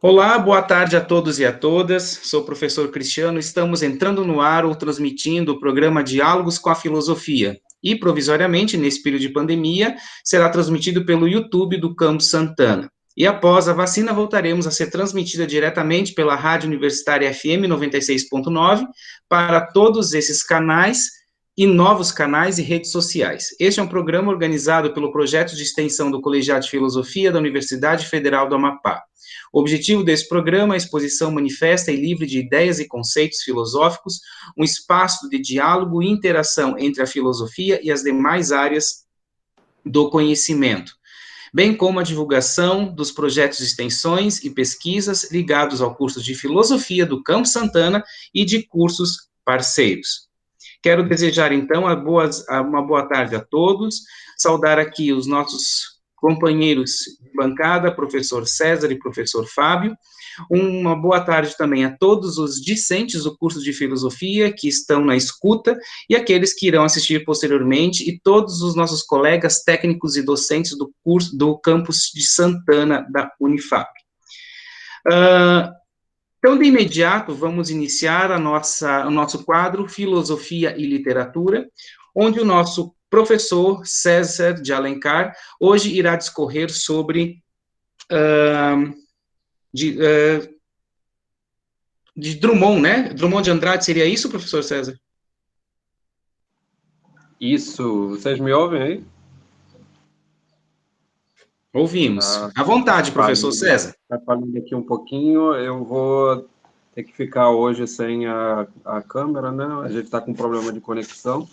Olá, boa tarde a todos e a todas. Sou o professor Cristiano. Estamos entrando no ar ou transmitindo o programa Diálogos com a Filosofia. E, provisoriamente, nesse período de pandemia, será transmitido pelo YouTube do Campus Santana. E após a vacina, voltaremos a ser transmitida diretamente pela Rádio Universitária FM 96.9 para todos esses canais e novos canais e redes sociais. Este é um programa organizado pelo projeto de extensão do Colegiado de Filosofia da Universidade Federal do Amapá. O objetivo desse programa é a exposição manifesta e livre de ideias e conceitos filosóficos, um espaço de diálogo e interação entre a filosofia e as demais áreas do conhecimento, bem como a divulgação dos projetos de extensões e pesquisas ligados ao curso de filosofia do Campus Santana e de cursos parceiros. Quero desejar, então, uma boa tarde a todos, saudar aqui os nossos companheiros de bancada, professor César e professor Fábio. Uma boa tarde também a todos os discentes do curso de filosofia que estão na escuta e aqueles que irão assistir posteriormente e todos os nossos colegas técnicos e docentes do curso do campus de Santana da Unifap. Então, de imediato, vamos iniciar o nosso quadro Filosofia e Literatura, onde o nosso professor César de Alencar hoje irá discorrer sobre de Drummond, né? Drummond de Andrade, seria isso, professor César? Isso, vocês me ouvem aí? Ouvimos. À vontade, professor César. Está falando aqui um pouquinho, eu vou ter que ficar hoje sem a câmera, né? A gente está com problema de conexão.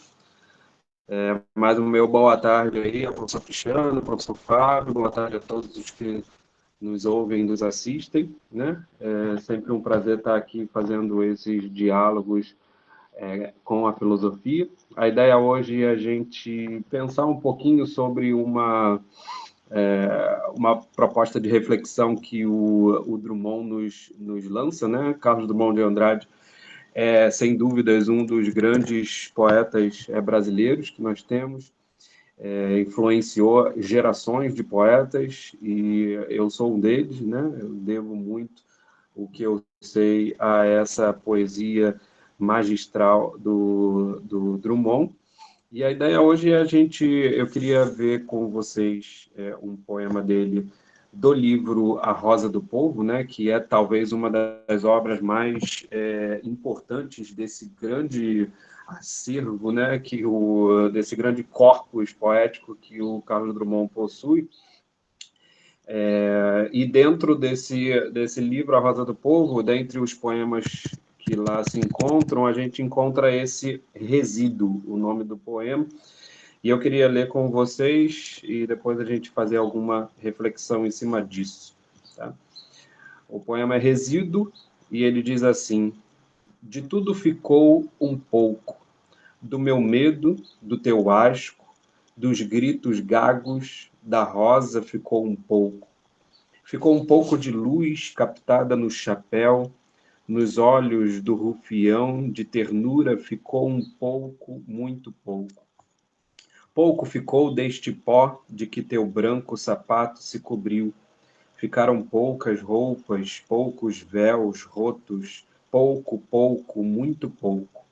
Mas o meu boa tarde aí ao professor Cristiano, ao professor Fábio, boa tarde a todos os que nos ouvem e nos assistem, né? É sempre um prazer estar aqui fazendo esses diálogos com a filosofia. A ideia hoje é a gente pensar um pouquinho sobre uma proposta de reflexão que o Drummond nos lança, né? Carlos Drummond de Andrade é, sem dúvidas, um dos grandes poetas brasileiros que nós temos, influenciou gerações de poetas e eu sou um deles, né? Eu devo muito o que eu sei a essa poesia magistral do Drummond. E a ideia hoje é eu queria ver com vocês um poema dele do livro A Rosa do Povo, né, que é talvez uma das obras mais importantes desse grande acervo, né, desse grande corpus poético que o Carlos Drummond possui. E dentro desse livro, A Rosa do Povo, dentre os poemas que lá se encontram, a gente encontra esse Resíduo, o nome do poema, e eu queria ler com vocês e depois a gente fazer alguma reflexão em cima disso. Tá? O poema é Resíduo e ele diz assim: de tudo ficou um pouco, do meu medo, do teu asco, dos gritos gagos, da rosa ficou um pouco. Ficou um pouco de luz captada no chapéu, nos olhos do rufião, de ternura ficou um pouco, muito pouco. Pouco ficou deste pó de que teu branco sapato se cobriu. Ficaram poucas roupas, poucos véus rotos, pouco, pouco, muito pouco.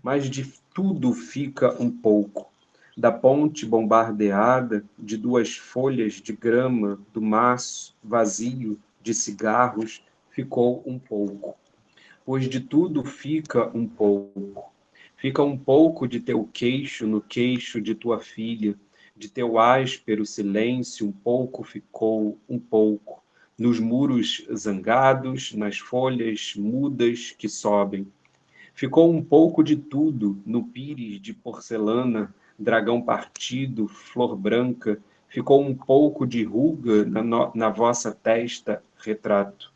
Mas de tudo fica um pouco. Da ponte bombardeada, de duas folhas de grama, do maço vazio de cigarros, ficou um pouco. Pois de tudo fica um pouco. Fica um pouco de teu queixo no queixo de tua filha, de teu áspero silêncio um pouco ficou, um pouco, nos muros zangados, nas folhas mudas que sobem. Ficou um pouco de tudo no pires de porcelana, dragão partido, flor branca, ficou um pouco de ruga na vossa testa, retrato.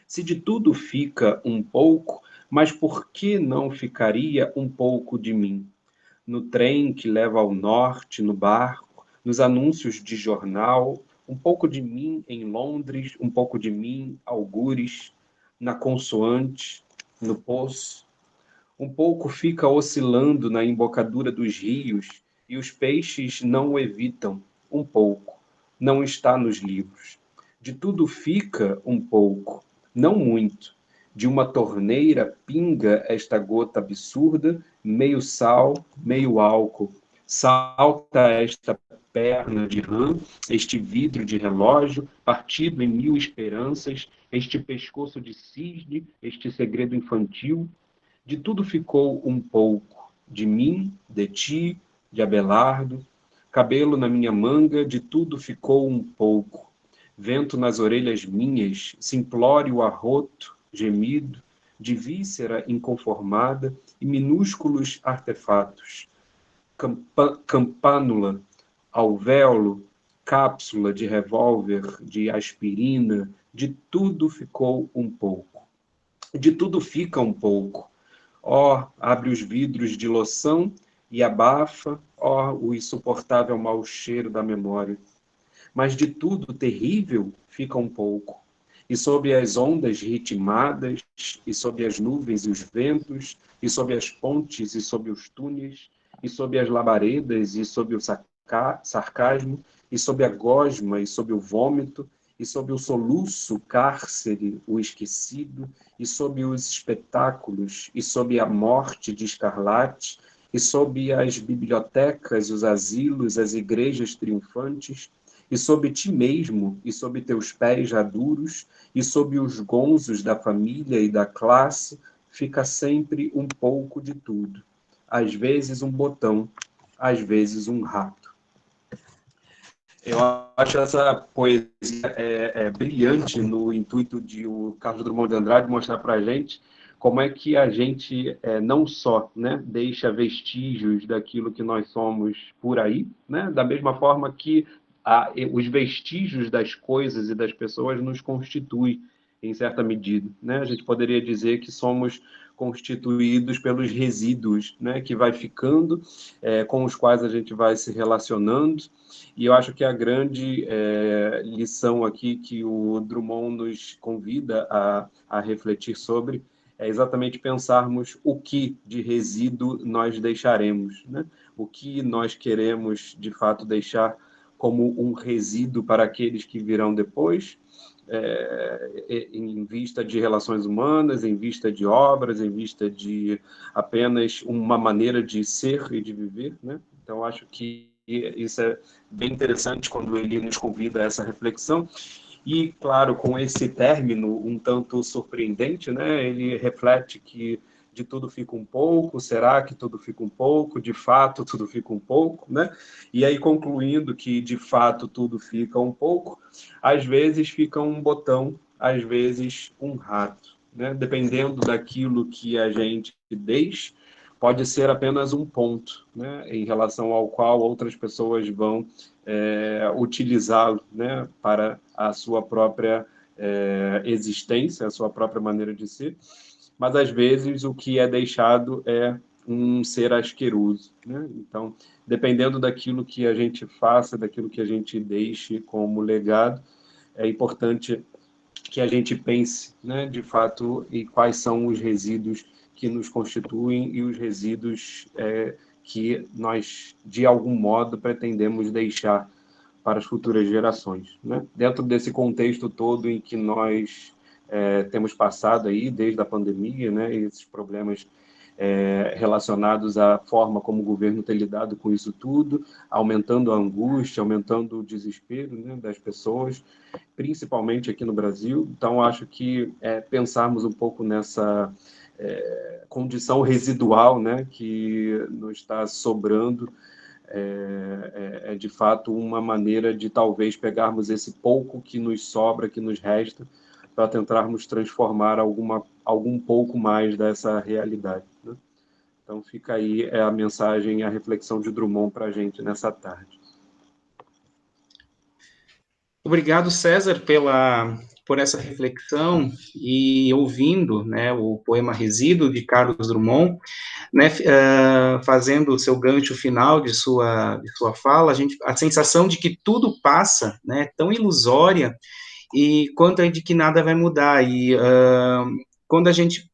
Se de tudo fica um pouco, mas por que não ficaria um pouco de mim? No trem que leva ao norte, no barco, nos anúncios de jornal, um pouco de mim em Londres, um pouco de mim, algures, na consoante, no poço. Um pouco fica oscilando na embocadura dos rios e os peixes não o evitam, um pouco. Não está nos livros. De tudo fica um pouco, não muito. De uma torneira pinga esta gota absurda, meio sal, meio álcool. Salta esta perna de rã, este vidro de relógio, partido em mil esperanças, este pescoço de cisne, este segredo infantil. De tudo ficou um pouco, de mim, de ti, de Abelardo, cabelo na minha manga, de tudo ficou um pouco. Vento nas orelhas minhas, simplório arroto, gemido, de víscera inconformada e minúsculos artefatos. Campânula, alvéolo, cápsula de revólver, de aspirina, de tudo ficou um pouco. De tudo fica um pouco. Ó, abre os vidros de loção e abafa, ó, o insuportável mau cheiro da memória. Mas de tudo terrível fica um pouco. E sob as ondas ritmadas, e sob as nuvens e os ventos, e sob as pontes e sob os túneis, e sob as labaredas e sob o sarcasmo, e sob a gosma e sob o vômito, e sob o soluço, cárcere, o esquecido, e sob os espetáculos, e sob a morte de escarlate, e sob as bibliotecas, os asilos, as igrejas triunfantes, e sob ti mesmo, e sob teus pés já duros, e sob os gonzos da família e da classe, fica sempre um pouco de tudo. Às vezes um botão, às vezes um rato. Eu acho essa poesia brilhante no intuito de o Carlos Drummond de Andrade mostrar para a gente como é que a gente não só, né, deixa vestígios daquilo que nós somos por aí, né, da mesma forma que os vestígios das coisas e das pessoas nos constituem em certa medida, né? A gente poderia dizer que somos constituídos pelos resíduos, né, que vai ficando, com os quais a gente vai se relacionando. E eu acho que a grande lição aqui que o Drummond nos convida a refletir sobre é exatamente pensarmos o que de resíduo nós deixaremos, né? O que nós queremos, de fato, deixar como um resíduo para aqueles que virão depois, em vista de relações humanas, em vista de obras, em vista de apenas uma maneira de ser e de viver, né? Então, acho que isso é bem interessante quando ele nos convida a essa reflexão. E, claro, com esse término um tanto surpreendente, né, ele reflete que de tudo fica um pouco, será que tudo fica um pouco? De fato, tudo fica um pouco, né? E aí, concluindo que, de fato, tudo fica um pouco, às vezes fica um botão, às vezes um rato, né? Dependendo daquilo que a gente deixa, pode ser apenas um ponto, né, em relação ao qual outras pessoas vão utilizá-lo, né, para a sua própria existência, a sua própria maneira de ser, mas às vezes o que é deixado é um ser asqueroso, né? Então, dependendo daquilo que a gente faça, daquilo que a gente deixe como legado, é importante que a gente pense, né, de fato, e quais são os resíduos que nos constituem e os resíduos que nós, de algum modo, pretendemos deixar para as futuras gerações, né? Dentro desse contexto todo em que nós temos passado aí, desde a pandemia, né, esses problemas relacionados à forma como o governo tem lidado com isso tudo, aumentando a angústia, aumentando o desespero, né, das pessoas, principalmente aqui no Brasil. Então, acho que pensarmos um pouco nessa condição residual, né, que nos está sobrando, de fato uma maneira de talvez pegarmos esse pouco que nos sobra, que nos resta, para tentarmos transformar algum pouco mais dessa realidade, né? Então fica aí a mensagem, a reflexão de Drummond para a gente nessa tarde. Obrigado, César, por essa reflexão e ouvindo, né, o poema Resíduo, de Carlos Drummond, né, fazendo o seu gancho final de sua fala, a sensação de que tudo passa, né, tão ilusória, e quanto a de que nada vai mudar. E quando a gente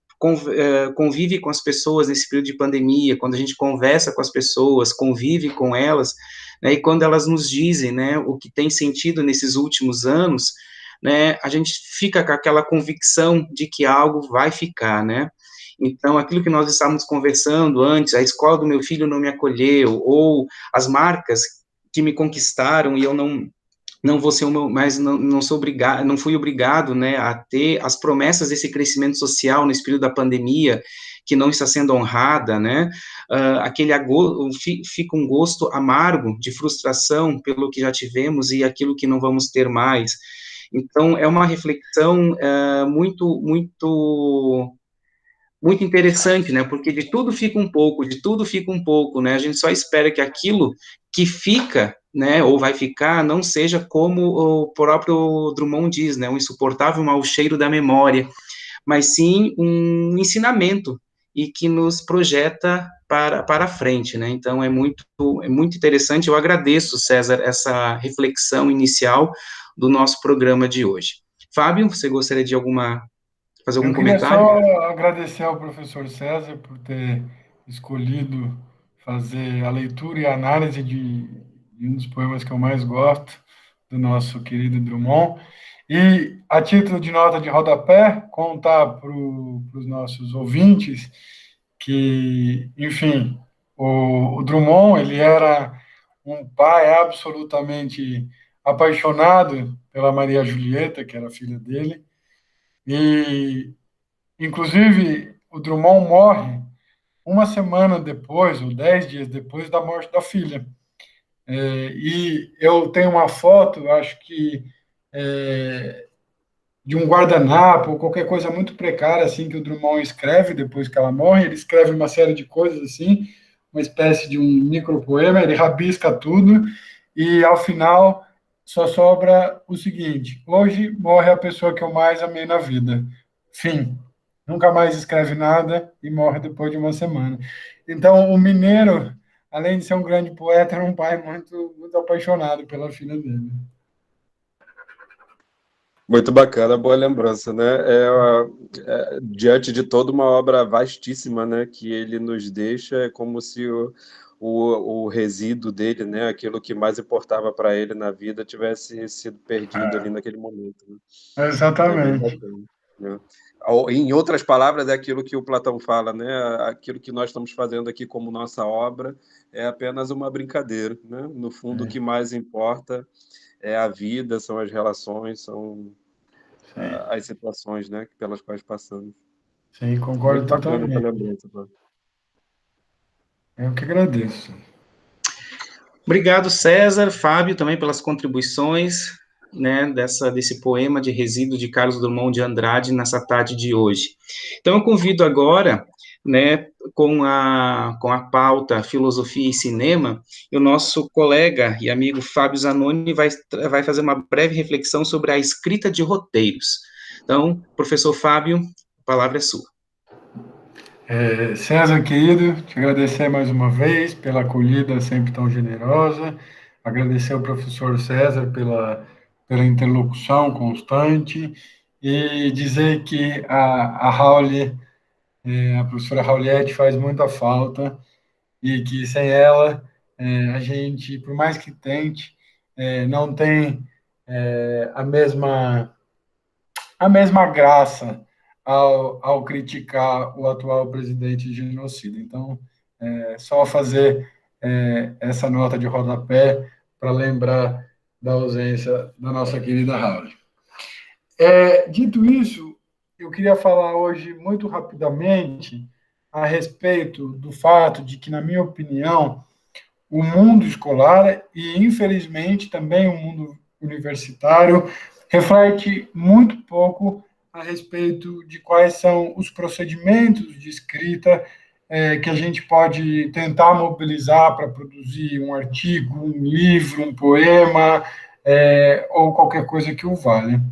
convive com as pessoas nesse período de pandemia, quando a gente conversa com as pessoas, convive com elas, né, e quando elas nos dizem, né, o que tem sentido nesses últimos anos, né, a gente fica com aquela convicção de que algo vai ficar, né? Então, aquilo que nós estávamos conversando antes, a escola do meu filho não me acolheu, ou as marcas que me conquistaram e eu não vou ser mas não sou obrigado, não fui obrigado, né, a ter as promessas desse crescimento social nesse período da pandemia, que não está sendo honrada, né, fica um gosto amargo de frustração pelo que já tivemos e aquilo que não vamos ter mais. Então, é uma reflexão muito interessante, né? Porque de tudo fica um pouco, de tudo fica um pouco, né? A gente só espera que aquilo que fica, né, ou vai ficar, não seja como o próprio Drummond diz, né, um insuportável mau cheiro da memória, mas sim um ensinamento e que nos projeta para frente, né? Então é muito interessante. Eu agradeço, César, essa reflexão inicial do nosso programa de hoje. Fábio, você gostaria de fazer Eu algum queria comentário? só agradecer ao professor César por ter escolhido fazer a leitura e a análise de um dos poemas que eu mais gosto, do nosso querido Drummond. E, a título de nota de rodapé, contar para os nossos ouvintes que, enfim, o Drummond, ele era um pai absolutamente apaixonado pela Maria Julieta, que era filha dele, e inclusive, o Drummond morre uma semana depois, ou 10 dias depois da morte da filha. E eu tenho uma foto, acho que de um guardanapo, ou qualquer coisa muito precária, assim, que o Drummond escreve depois que ela morre. Ele escreve uma série de coisas, assim, uma espécie de um micropoema, ele rabisca tudo, e ao final só sobra o seguinte: hoje morre a pessoa que eu mais amei na vida. Fim. Nunca mais escreve nada e morre depois de uma semana. Então, o mineiro, além de ser um grande poeta, era um pai muito, muito apaixonado pela filha dele. Muito bacana, boa lembrança, né? Diante de toda uma obra vastíssima, né, que ele nos deixa, é como se o resíduo dele, né, aquilo que mais importava para ele na vida, tivesse sido perdido ali naquele momento, né? É bem Exatamente. bacana, né? Em outras palavras, é aquilo que o Platão fala, né? Aquilo que nós estamos fazendo aqui como nossa obra é apenas uma brincadeira, né? No fundo, o que mais importa é a vida, são as relações, são Sim, as situações, né, pelas quais passamos. sim, Muito concordo bacana essa totalmente. lembrança, pô. Eu que agradeço. Obrigado, César, Fábio, também pelas contribuições, né, desse poema de resíduo de Carlos Drummond de Andrade nessa tarde de hoje. Então, eu convido agora, né, com a pauta Filosofia e Cinema, e o nosso colega e amigo Fábio Zanoni vai fazer uma breve reflexão sobre a escrita de roteiros. Então, professor Fábio, a palavra é sua. César, querido, te agradecer mais uma vez pela acolhida sempre tão generosa, agradecer ao professor César pela interlocução constante e dizer que a Rauli, a professora Rauliette faz muita falta e que sem ela a gente, por mais que tente, não tem a mesma graça ao criticar o atual presidente genocida. Então, só fazer essa nota de rodapé para lembrar da ausência da nossa querida Raul. Dito isso, eu queria falar hoje muito rapidamente a respeito do fato de que, na minha opinião, o mundo escolar e, infelizmente, também o mundo universitário reflete muito pouco a respeito de quais são os procedimentos de escrita que a gente pode tentar mobilizar para produzir um artigo, um livro, um poema, ou qualquer coisa que o valha.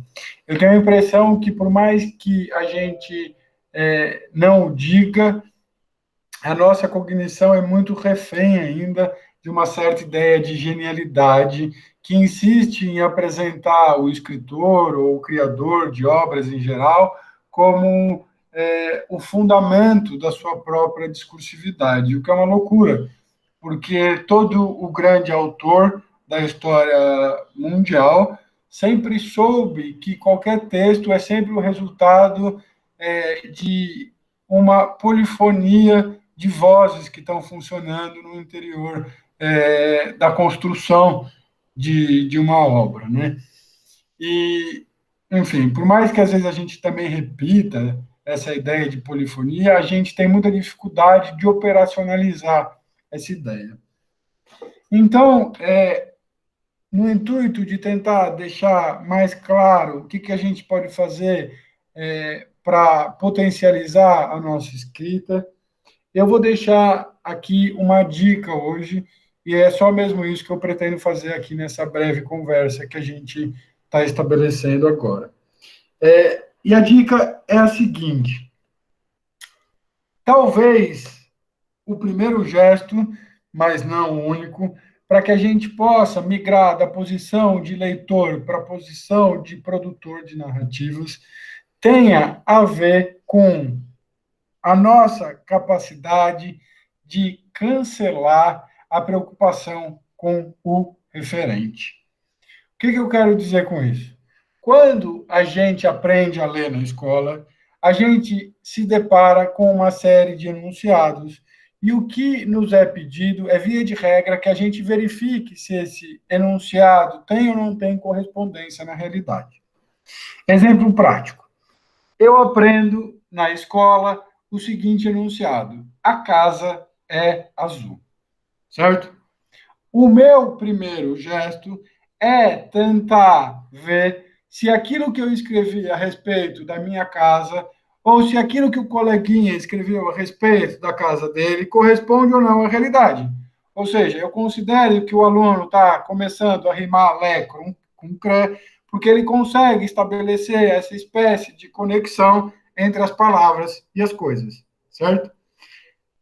Eu tenho a impressão que, por mais que a gente não o diga, a nossa cognição é muito refém ainda de uma certa ideia de genialidade que insiste em apresentar o escritor ou o criador de obras em geral como o fundamento da sua própria discursividade, o que é uma loucura, porque todo o grande autor da história mundial sempre soube que qualquer texto é sempre o resultado de uma polifonia de vozes que estão funcionando no interior da construção de uma obra, né? E, enfim, por mais que às vezes a gente também repita essa ideia de polifonia, a gente tem muita dificuldade de operacionalizar essa ideia. Então, no intuito de tentar deixar mais claro o que a gente pode fazer para potencializar a nossa escrita, eu vou deixar aqui uma dica hoje, e é só mesmo isso que eu pretendo fazer aqui nessa breve conversa que a gente está estabelecendo agora. E a dica é a seguinte: talvez o primeiro gesto, mas não o único, para que a gente possa migrar da posição de leitor para a posição de produtor de narrativas, tenha a ver com a nossa capacidade de cancelar a preocupação com o referente. O que eu quero dizer com isso? Quando a gente aprende a ler na escola, a gente se depara com uma série de enunciados, e o que nos é pedido é, via de regra, que a gente verifique se esse enunciado tem ou não tem correspondência na realidade. Exemplo prático. Eu aprendo na escola o seguinte enunciado: a casa é azul, certo? O meu primeiro gesto é tentar ver se aquilo que eu escrevi a respeito da minha casa, ou se aquilo que o coleguinha escreveu a respeito da casa dele, corresponde ou não à realidade. Ou seja, eu considero que o aluno está começando a rimar lé com cré, porque ele consegue estabelecer essa espécie de conexão entre as palavras e as coisas, certo?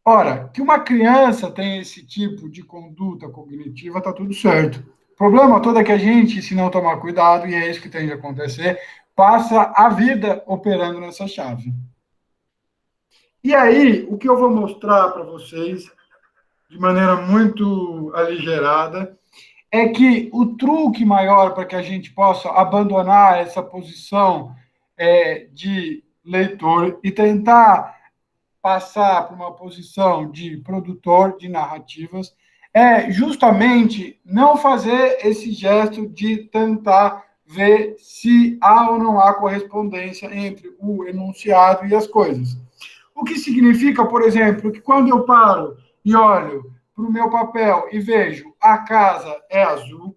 Ora, que uma criança tem esse tipo de conduta cognitiva, está tudo certo. O problema todo é que a gente, se não tomar cuidado, e é isso que tem de acontecer, passa a vida operando nessa chave. E aí, o que eu vou mostrar para vocês, de maneira muito aligerada, é que o truque maior para que a gente possa abandonar essa posição de leitor e tentar passar para uma posição de produtor de narrativas é justamente não fazer esse gesto de tentar ver se há ou não há correspondência entre o enunciado e as coisas. O que significa, por exemplo, que quando eu paro e olho para o meu papel e vejo a casa é azul,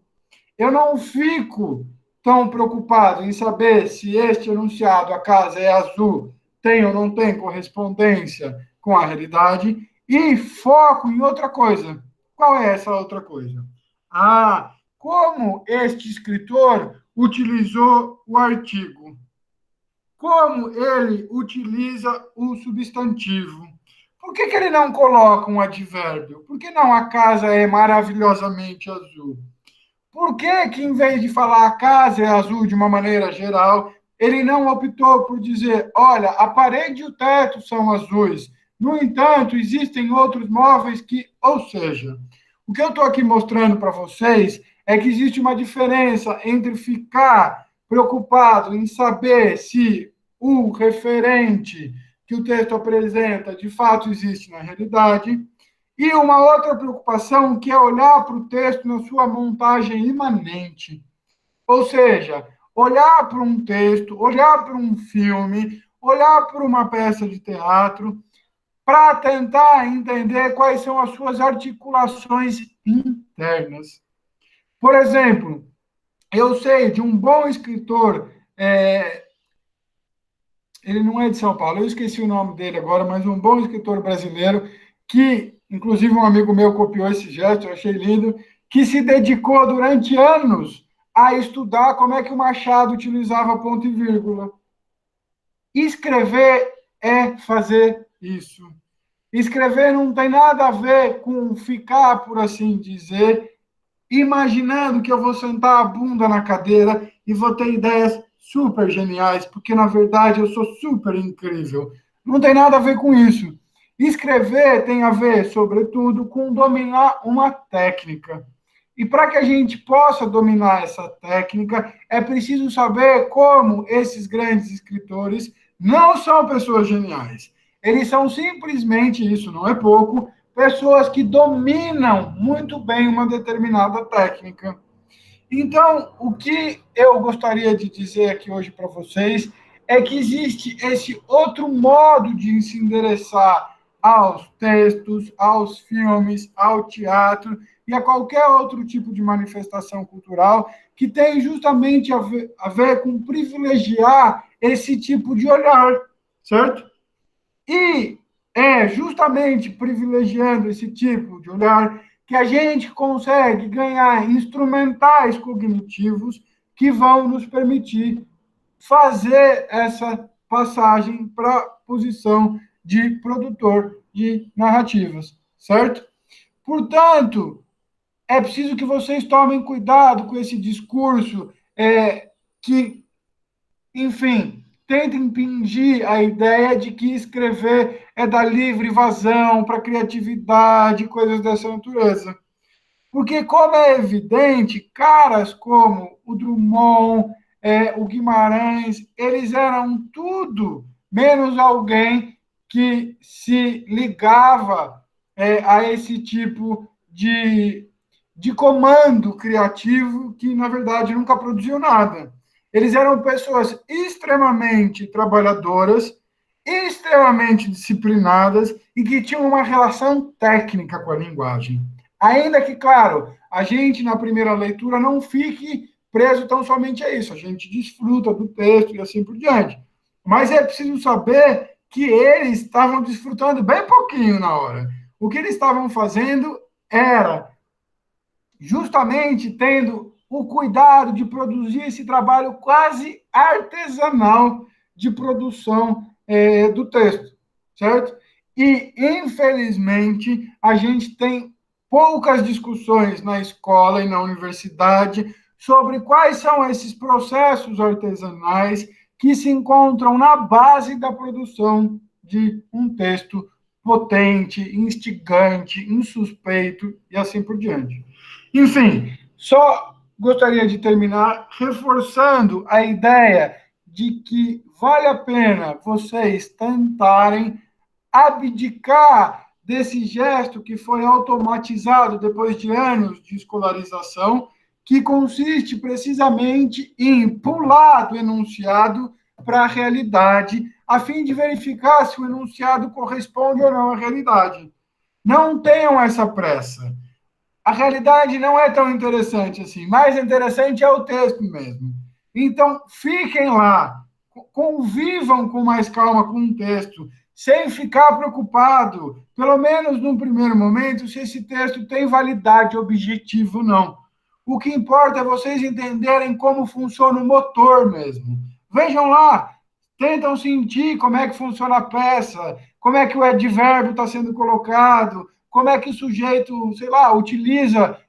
eu não fico tão preocupado em saber se este enunciado, a casa é azul, tem ou não tem correspondência com a realidade, e foco em outra coisa. Qual é essa outra coisa? Como este escritor utilizou o artigo? Como ele utiliza o substantivo? Por que ele não coloca um advérbio? Por que não a casa é maravilhosamente azul? Por que, em vez de falar a casa é azul de uma maneira geral, ele não optou por dizer, olha, a parede e o teto são azuis. No entanto, existem outros móveis que... Ou seja, o que eu estou aqui mostrando para vocês é que existe uma diferença entre ficar preocupado em saber se o referente que o texto apresenta de fato existe na realidade, e uma outra preocupação, que é olhar para o texto na sua montagem imanente. Ou seja, olhar para um texto, olhar para um filme, olhar para uma peça de teatro, para tentar entender quais são as suas articulações internas. Por exemplo, eu sei de um bom escritor, ele não é de São Paulo, eu esqueci o nome dele agora, mas um bom escritor brasileiro, que, inclusive, um amigo meu copiou esse gesto, eu achei lindo, que se dedicou durante anos a estudar como é que o Machado utilizava ponto e vírgula. Escrever é fazer isso. Escrever não tem nada a ver com ficar, por assim dizer, imaginando que eu vou sentar a bunda na cadeira e vou ter ideias super geniais, porque, na verdade, eu sou super incrível. Não tem nada a ver com isso. Escrever tem a ver, sobretudo, com dominar uma técnica. E para que a gente possa dominar essa técnica, é preciso saber como esses grandes escritores não são pessoas geniais. Eles são simplesmente, isso não é pouco, pessoas que dominam muito bem uma determinada técnica. Então, o que eu gostaria de dizer aqui hoje para vocês é que existe esse outro modo de se endereçar aos textos, aos filmes, ao teatro e a qualquer outro tipo de manifestação cultural que tem justamente a ver com privilegiar esse tipo de olhar, certo? E é justamente privilegiando esse tipo de olhar que a gente consegue ganhar instrumentais cognitivos que vão nos permitir fazer essa passagem para a posição de produtor de narrativas, certo? Portanto, é preciso que vocês tomem cuidado com esse discurso que, enfim, tenta impingir a ideia de que escrever é dar livre vazão para criatividade, coisas dessa natureza. Porque, como é evidente, caras como o Drummond, o Guimarães, eles eram tudo menos alguém que se ligava a esse tipo de comando criativo que, na verdade, nunca produziu nada. Eles eram pessoas extremamente trabalhadoras, extremamente disciplinadas e que tinham uma relação técnica com a linguagem. Ainda que, claro, a gente, na primeira leitura, não fique preso tão somente a isso. A gente desfruta do texto e assim por diante. Mas é preciso saber que eles estavam desfrutando bem pouquinho na hora. O que eles estavam fazendo era justamente tendo o cuidado de produzir esse trabalho quase artesanal de produção do texto, certo? E, infelizmente, a gente tem poucas discussões na escola e na universidade sobre quais são esses processos artesanais que se encontram na base da produção de um texto potente, instigante, insuspeito e assim por diante. Enfim, só gostaria de terminar reforçando a ideia de que vale a pena vocês tentarem abdicar desse gesto que foi automatizado depois de anos de escolarização, que consiste precisamente em pular do enunciado para a realidade, a fim de verificar se o enunciado corresponde ou não à realidade. Não tenham essa pressa. A realidade não é tão interessante assim. Mais interessante é o texto mesmo. Então, fiquem lá, convivam com mais calma com o texto, sem ficar preocupado, pelo menos num primeiro momento, se esse texto tem validade objetiva ou não. O que importa é vocês entenderem como funciona o motor mesmo. Vejam lá, tentam sentir como é que funciona a peça, como é que o advérbio está sendo colocado, como é que o sujeito, sei lá, utiliza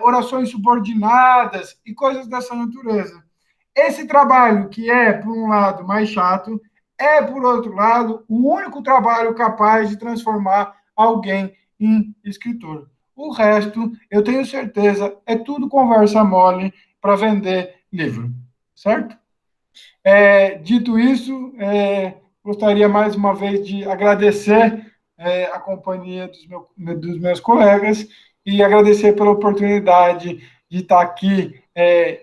orações subordinadas e coisas dessa natureza. Esse trabalho, que é, por um lado, mais chato, é, por outro lado, o único trabalho capaz de transformar alguém em escritor. O resto, eu tenho certeza, é tudo conversa mole para vender livro, certo? Dito isso, gostaria mais uma vez de agradecer a companhia dos meus colegas e agradecer pela oportunidade de estar aqui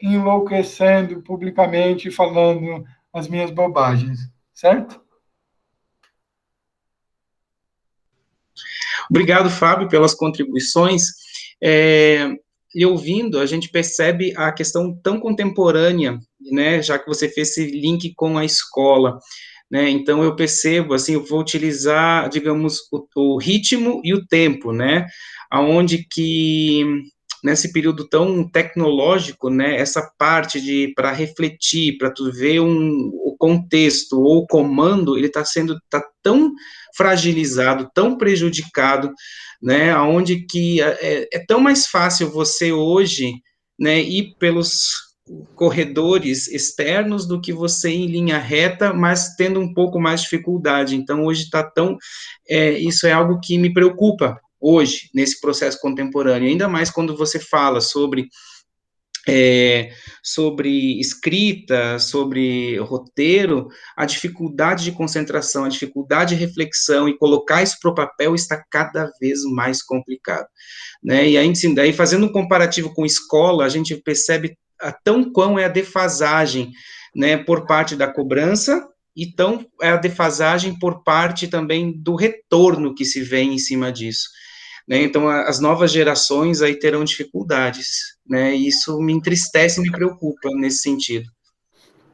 enlouquecendo publicamente, falando as minhas bobagens, certo? Obrigado, Fábio, pelas contribuições. E ouvindo, a gente percebe a questão tão contemporânea, né, já que você fez esse link com a escola, né, então eu percebo, assim, eu vou utilizar, digamos, o ritmo e o tempo, né, aonde que, nesse período tão tecnológico, né, essa parte para refletir, para tu ver o contexto ou o comando, ele está tão fragilizado, tão prejudicado, né, aonde que é tão mais fácil você hoje, né, ir pelos corredores externos do que você ir em linha reta, mas tendo um pouco mais de dificuldade. Então, hoje está isso é algo que me preocupa, hoje, nesse processo contemporâneo, ainda mais quando você fala sobre sobre escrita, sobre roteiro, a dificuldade de concentração, a dificuldade de reflexão e colocar isso para o papel está cada vez mais complicado, né? E aí, daí, fazendo um comparativo com escola, a gente percebe a tão quão é a defasagem, né, por parte da cobrança, e tão é a defasagem por parte também do retorno que se vê em cima disso, né? Então, as novas gerações aí terão dificuldades, né? E isso me entristece e me preocupa nesse sentido.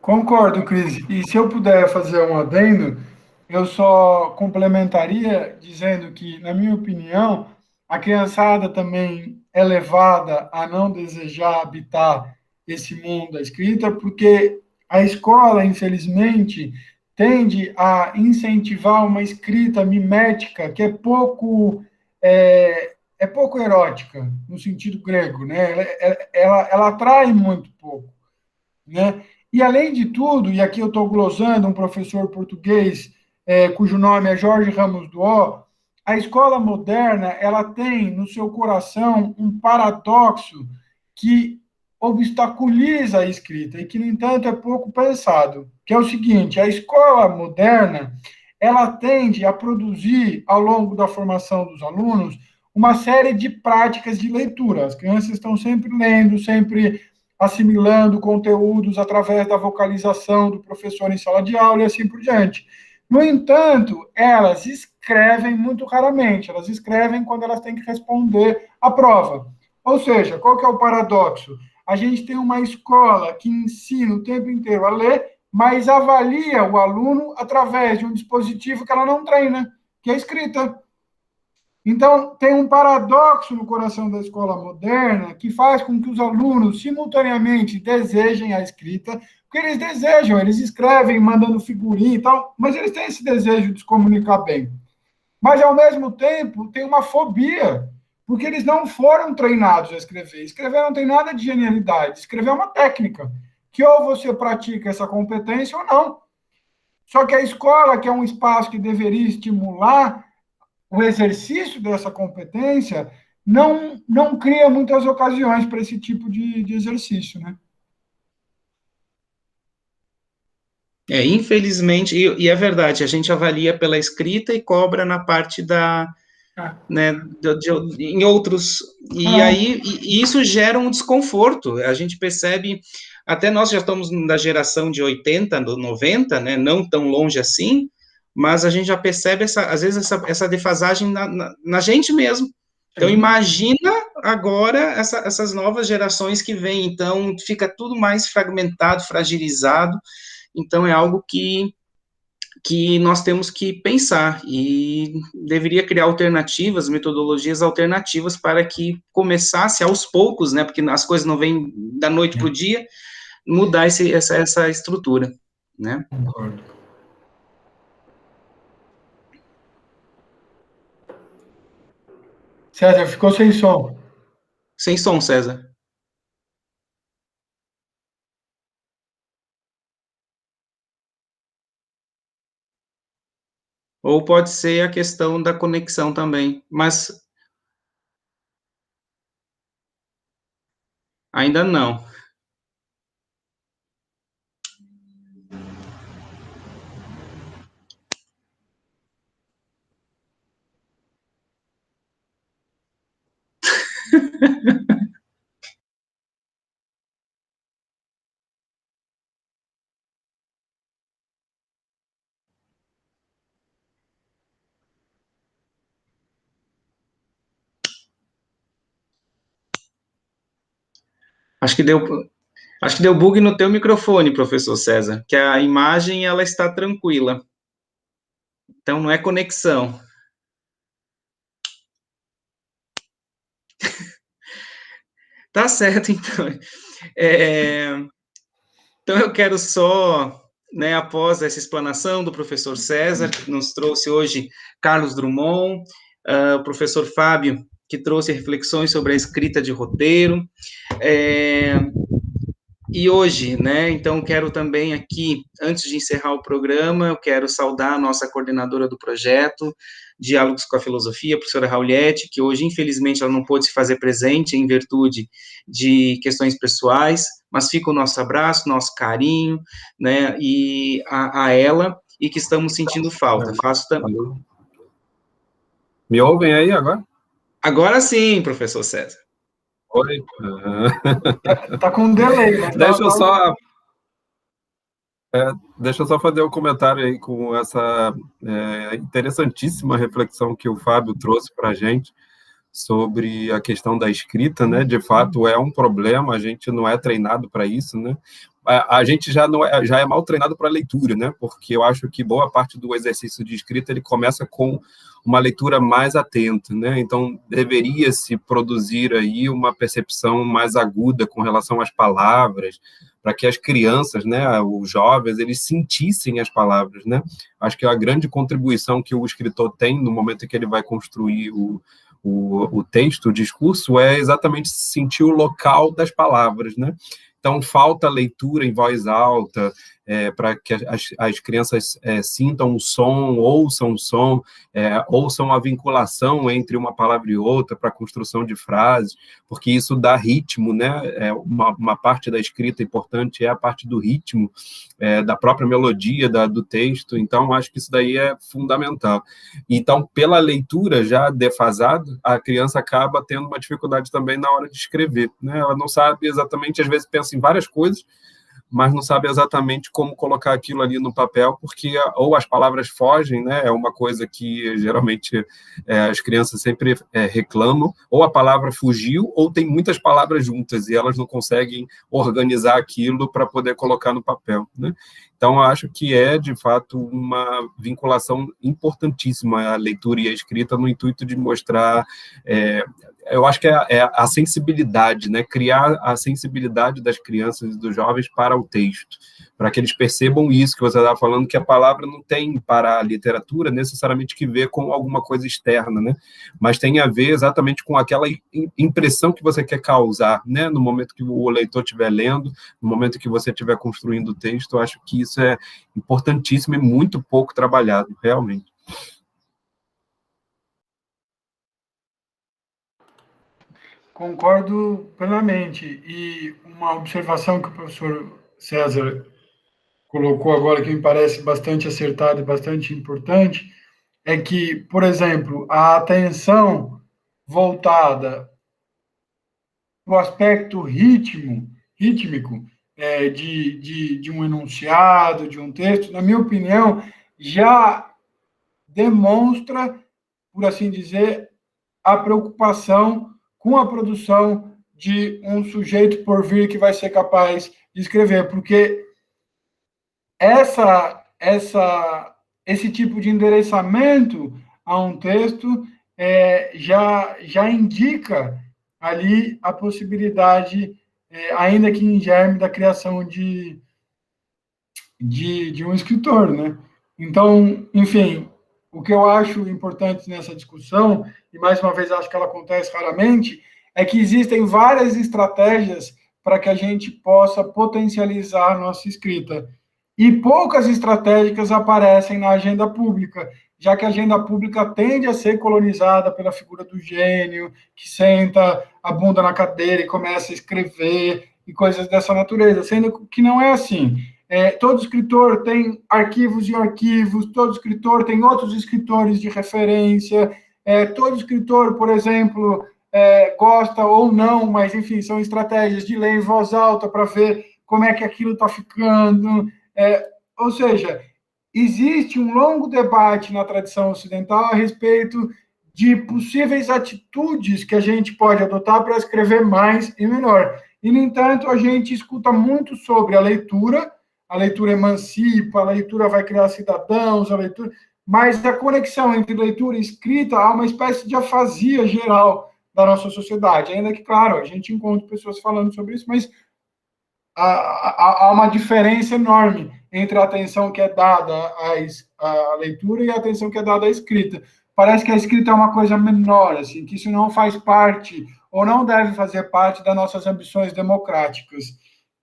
Concordo, Cris. E se eu puder fazer um adendo, eu só complementaria dizendo que, na minha opinião, a criançada também é levada a não desejar habitar esse mundo da escrita, porque a escola, infelizmente, tende a incentivar uma escrita mimética que é pouco erótica, no sentido grego, né? Ela atrai muito pouco, né? E, além de tudo, e aqui eu estou glosando um professor português, cujo nome é Jorge Ramos Duó, a escola moderna ela tem no seu coração um paradoxo que obstaculiza a escrita e que, no entanto, é pouco pensado, que é o seguinte: a escola moderna ela tende a produzir, ao longo da formação dos alunos, uma série de práticas de leitura. As crianças estão sempre lendo, sempre assimilando conteúdos através da vocalização do professor em sala de aula e assim por diante. No entanto, elas escrevem muito raramente, elas escrevem quando elas têm que responder a prova. Ou seja, qual que é o paradoxo? A gente tem uma escola que ensina o tempo inteiro a ler, mas avalia o aluno através de um dispositivo que ela não treina, que é a escrita. Então, tem um paradoxo no coração da escola moderna que faz com que os alunos simultaneamente desejem a escrita, porque eles desejam, eles escrevem mandando figurinha e tal, mas eles têm esse desejo de se comunicar bem. Mas, ao mesmo tempo, tem uma fobia, porque eles não foram treinados a escrever. Escrever não tem nada de genialidade, escrever é uma técnica, que ou você pratica essa competência ou não. Só que a escola, que é um espaço que deveria estimular o exercício dessa competência, não cria muitas ocasiões para esse tipo de exercício, né? Infelizmente, e é verdade, a gente avalia pela escrita e cobra na parte da, né, em outros, e aí e isso gera um desconforto, a gente percebe, até nós já estamos na geração de 80, 90, né, não tão longe assim, mas a gente já percebe, às vezes, essa defasagem na gente mesmo. Então, imagina agora essas novas gerações que vêm, então fica tudo mais fragmentado, fragilizado, então é algo que nós temos que pensar e deveria criar alternativas, metodologias alternativas para que começasse aos poucos, né, porque as coisas não vêm da noite para o dia, mudar essa estrutura, né. Concordo. César, ficou sem som. Sem som, César. Ou pode ser a questão da conexão também, mas ainda não. Acho que deu bug no teu microfone, professor César, que a imagem ela está tranquila. Então não é conexão. Tá certo, então. Então eu quero só, né, após essa explanação do professor César, que nos trouxe hoje Carlos Drummond, o professor Fábio, que trouxe reflexões sobre a escrita de roteiro, e hoje, né, então quero também aqui, antes de encerrar o programa, eu quero saudar a nossa coordenadora do projeto, Diálogos com a Filosofia, a professora Rauliette, que hoje, infelizmente, ela não pôde se fazer presente em virtude de questões pessoais, mas fica o nosso abraço, nosso carinho, né, e a ela, e que estamos sentindo falta. Faço também. Me ouvem aí agora? Agora sim, professor César. Oi. Tá com um delay, mas deixa eu só fazer um comentário aí com essa interessantíssima reflexão que o Fábio trouxe para a gente sobre a questão da escrita, né? De fato, é um problema, a gente não é treinado para isso, né? A gente já é mal treinado para a leitura, né? Porque eu acho que boa parte do exercício de escrita ele começa com uma leitura mais atenta, né? Então, deveria se produzir aí uma percepção mais aguda com relação às palavras, para que as crianças, né, os jovens, eles sentissem as palavras, né? Acho que a grande contribuição que o escritor tem no momento em que ele vai construir o texto, o discurso, é exatamente sentir o local das palavras, né? Então, falta leitura em voz alta, para que as crianças sintam o som, ouçam o som, ouçam a vinculação entre uma palavra e outra para a construção de frases, porque isso dá ritmo, né? Uma parte da escrita importante é a parte do ritmo, da própria melodia do texto, então acho que isso daí é fundamental. Então, pela leitura já defasada, a criança acaba tendo uma dificuldade também na hora de escrever, né? Ela não sabe exatamente, às vezes pensa em várias coisas, mas não sabe exatamente como colocar aquilo ali no papel, porque ou as palavras fogem, né? É uma coisa que geralmente as crianças sempre reclamam, ou a palavra fugiu, ou tem muitas palavras juntas e elas não conseguem organizar aquilo para poder colocar no papel, né? Então, eu acho que é, de fato, uma vinculação importantíssima a leitura e a escrita no intuito de mostrar, eu acho que é a sensibilidade, né? Criar a sensibilidade das crianças e dos jovens para o texto, para que eles percebam isso que você estava falando, que a palavra não tem para a literatura necessariamente que ver com alguma coisa externa, né? Mas tem a ver exatamente com aquela impressão que você quer causar, né? No momento que o leitor estiver lendo, no momento que você estiver construindo o texto, eu acho que isso é importantíssimo e muito pouco trabalhado, realmente. Concordo plenamente. E uma observação que o professor César colocou agora, que me parece bastante acertada e bastante importante, é que, por exemplo, a atenção voltada para o aspecto rítmico de um enunciado, de um texto, na minha opinião, já demonstra, por assim dizer, a preocupação com a produção de um sujeito por vir que vai ser capaz de escrever, porque esse tipo de endereçamento a um texto já indica ali a possibilidade, ainda que em germe, da criação de um escritor, né? Então, enfim, o que eu acho importante nessa discussão, e mais uma vez acho que ela acontece raramente, é que existem várias estratégias para que a gente possa potencializar a nossa escrita. E poucas estratégias aparecem na agenda pública, já que a agenda pública tende a ser colonizada pela figura do gênio, que senta a bunda na cadeira e começa a escrever, e coisas dessa natureza, sendo que não é assim. Todo escritor tem arquivos e arquivos, todo escritor tem outros escritores de referência, todo escritor, por exemplo, gosta ou não, mas, enfim, são estratégias de ler em voz alta para ver como é que aquilo está ficando. Ou seja, existe um longo debate na tradição ocidental a respeito de possíveis atitudes que a gente pode adotar para escrever mais e melhor. E, no entanto, a gente escuta muito sobre a leitura emancipa, a leitura vai criar cidadãos, mas a conexão entre leitura e escrita há uma espécie de afasia geral da nossa sociedade, ainda que, claro, a gente encontra pessoas falando sobre isso, mas há uma diferença enorme entre a atenção que é dada à leitura e a atenção que é dada à escrita. Parece que a escrita é uma coisa menor, assim, que isso não faz parte, ou não deve fazer parte das nossas ambições democráticas,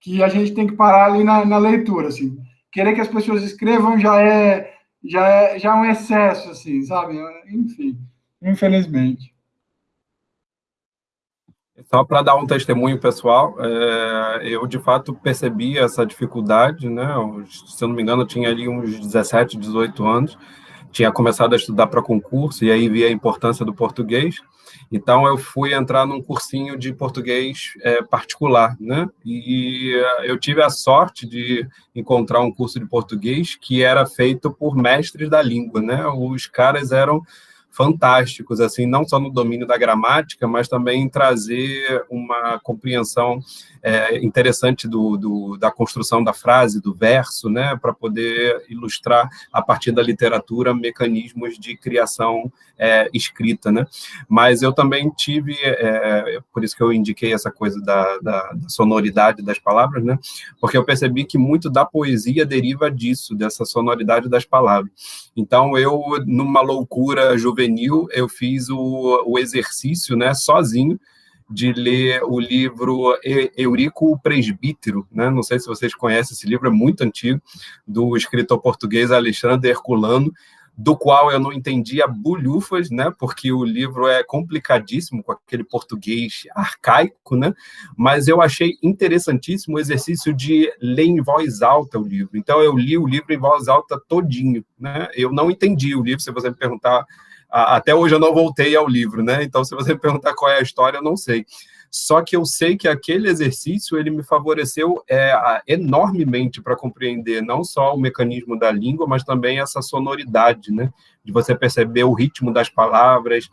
que a gente tem que parar ali na leitura, assim. Querer que as pessoas escrevam já é já é um excesso, assim, sabe? Enfim, infelizmente. Só para dar um testemunho pessoal, eu de fato percebi essa dificuldade, né? Se eu não me engano, eu tinha ali uns 17, 18 anos, tinha começado a estudar para concurso e aí vi a importância do português. Então eu fui entrar num cursinho de português particular, né? E eu tive a sorte de encontrar um curso de português que era feito por mestres da língua, né? Os caras eram fantásticos, assim, não só no domínio da gramática, mas também em trazer uma compreensão interessante da construção da frase, do verso, né, para poder ilustrar, a partir da literatura, mecanismos de criação escrita, né? Mas eu também tive, por isso que eu indiquei essa coisa da sonoridade das palavras, né? Porque eu percebi que muito da poesia deriva disso, dessa sonoridade das palavras. Então, eu, numa loucura juvenil, eu fiz o exercício, né, sozinho, de ler o livro Eurico o Presbítero, né? Não sei se vocês conhecem esse livro, é muito antigo, do escritor português Alexandre Herculano, do qual eu não entendia bulhufas, né? Porque o livro é complicadíssimo, com aquele português arcaico, né? Mas eu achei interessantíssimo o exercício de ler em voz alta o livro. Então, eu li o livro em voz alta todinho, né? Eu não entendi o livro, se você me perguntar. Até hoje eu não voltei ao livro, né? Então, se você me perguntar qual é a história, eu não sei. Só que eu sei que aquele exercício ele me favoreceu enormemente para compreender não só o mecanismo da língua, mas também essa sonoridade, né? De você perceber o ritmo das palavras,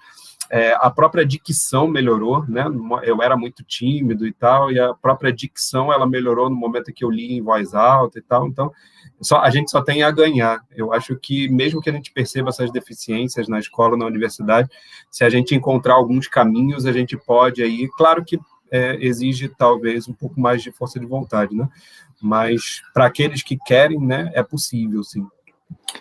a própria dicção melhorou, né? Eu era muito tímido e tal, e a própria dicção ela melhorou no momento que eu li em voz alta e tal. Então, a gente só tem a ganhar. Eu acho que, mesmo que a gente perceba essas deficiências na escola, na universidade, se a gente encontrar alguns caminhos, a gente pode aí, claro que exige talvez um pouco mais de força de vontade, né? Mas para aqueles que querem, né, é possível, sim.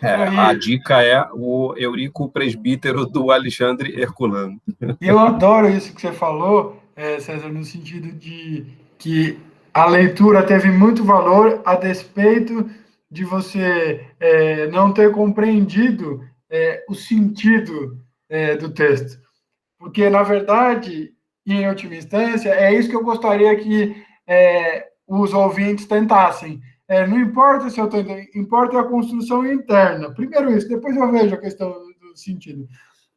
A dica é o Eurico Presbítero do Alexandre Herculano. Eu adoro isso que você falou, César, no sentido de que a leitura teve muito valor a despeito de você não ter compreendido o sentido do texto. Porque, na verdade, em última instância, é isso que eu gostaria que os ouvintes tentassem. Não importa se eu estou entendendo, importa a construção interna. Primeiro isso, depois eu vejo a questão do sentido.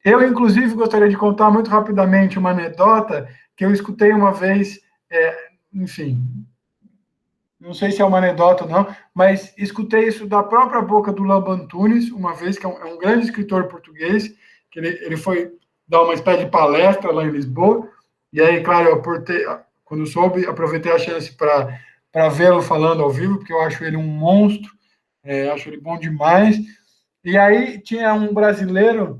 Eu, inclusive, gostaria de contar muito rapidamente uma anedota que eu escutei uma vez, enfim, não sei se é uma anedota ou não, mas escutei isso da própria boca do Lambo Antunes, uma vez, que é um grande escritor português, que ele foi dar uma espécie de palestra lá em Lisboa, e aí, claro, quando soube, aproveitei a chance para vê-lo falando ao vivo, porque eu acho ele um monstro, acho ele bom demais. E aí tinha um brasileiro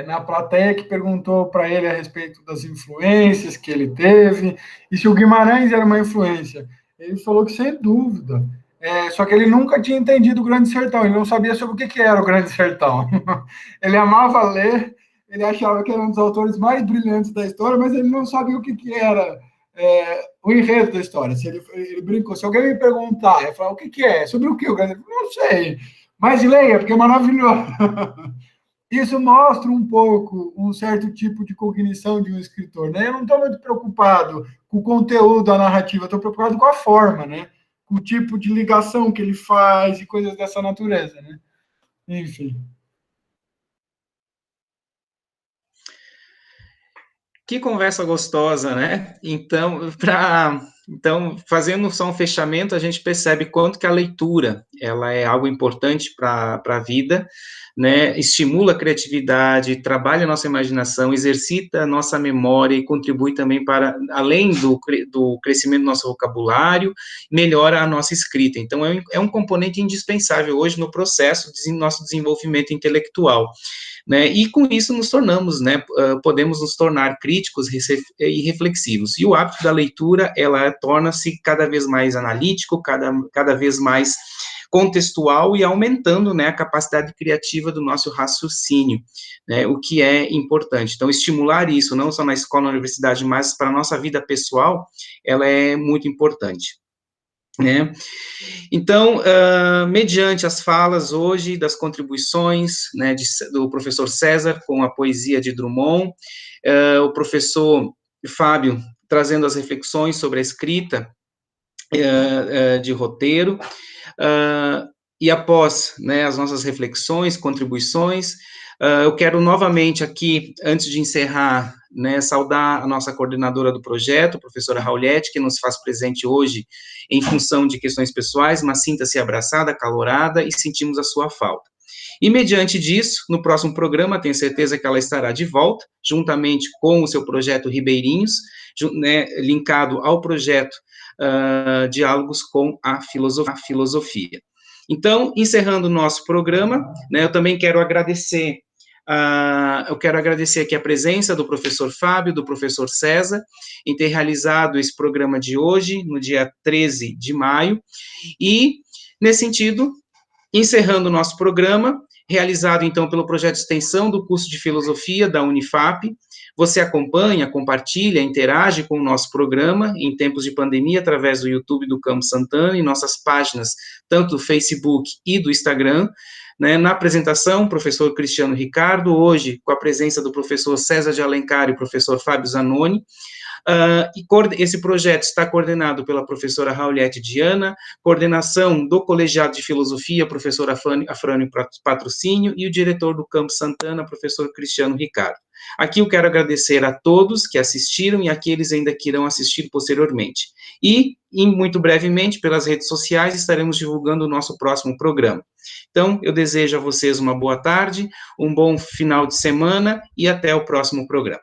na plateia que perguntou para ele a respeito das influências que ele teve e se o Guimarães era uma influência. Ele falou que sem dúvida. Só que ele nunca tinha entendido o Grande Sertão, ele não sabia sobre o que era o Grande Sertão. Ele amava ler, ele achava que era um dos autores mais brilhantes da história, mas ele não sabia o que era o enredo da história. Se ele brincou, se alguém me perguntar, eu falar o que é, sobre o que o Grande Sertão? Não sei, mas leia, porque é maravilhoso. Isso mostra um pouco um certo tipo de cognição de um escritor, né? Eu não estou muito preocupado com o conteúdo da narrativa, estou preocupado com a forma, né? Com o tipo de ligação que ele faz e coisas dessa natureza, né? Enfim. Que conversa gostosa, né? Então, fazendo só um fechamento, a gente percebe quanto que a leitura ela é algo importante para a vida, né? Estimula a criatividade, trabalha a nossa imaginação, exercita a nossa memória e contribui também para, além do crescimento do nosso vocabulário, melhora a nossa escrita. Então, é um componente indispensável hoje no processo de nosso desenvolvimento intelectual. Né, e com isso nos tornamos, né, podemos nos tornar críticos e reflexivos. E o hábito da leitura, ela torna-se cada vez mais analítico, cada vez mais contextual e aumentando, né, a capacidade criativa do nosso raciocínio, né, o que é importante. Então, estimular isso, não só na escola, na universidade, mas para a nossa vida pessoal, ela é muito importante. né? Então, mediante as falas hoje das contribuições, né, do professor César com a poesia de Drummond, o professor Fábio trazendo as reflexões sobre a escrita de roteiro, e após, né, as nossas reflexões, contribuições, eu quero novamente aqui, antes de encerrar, né, saudar a nossa coordenadora do projeto, a professora Raulete, que nos faz presente hoje em função de questões pessoais, mas sinta-se abraçada, acalorada e sentimos a sua falta. E, mediante disso, no próximo programa, tenho certeza que ela estará de volta, juntamente com o seu projeto Ribeirinhos, né, linkado ao projeto Diálogos com a Filosofia. Então, encerrando o nosso programa, né, eu também quero agradecer aqui a presença do professor Fábio, do professor César, em ter realizado esse programa de hoje, no dia 13 de maio, e, nesse sentido, encerrando o nosso programa, realizado, então, pelo projeto de extensão do curso de Filosofia da Unifap. Você acompanha, compartilha, interage com o nosso programa em tempos de pandemia através do YouTube do Campus Santana, em nossas páginas, tanto do Facebook e do Instagram. Né, na apresentação, o professor Cristiano Ricardo, hoje com a presença do professor César de Alencar e o professor Fábio Zanoni. Esse projeto está coordenado pela professora Raulete Diana, coordenação do Colegiado de Filosofia, professor Afrânio Patrocínio, e o diretor do Campus Santana, professor Cristiano Ricardo. Aqui eu quero agradecer a todos que assistiram e aqueles ainda que irão assistir posteriormente. E muito brevemente, pelas redes sociais, estaremos divulgando o nosso próximo programa. Então, eu desejo a vocês uma boa tarde, um bom final de semana e até o próximo programa.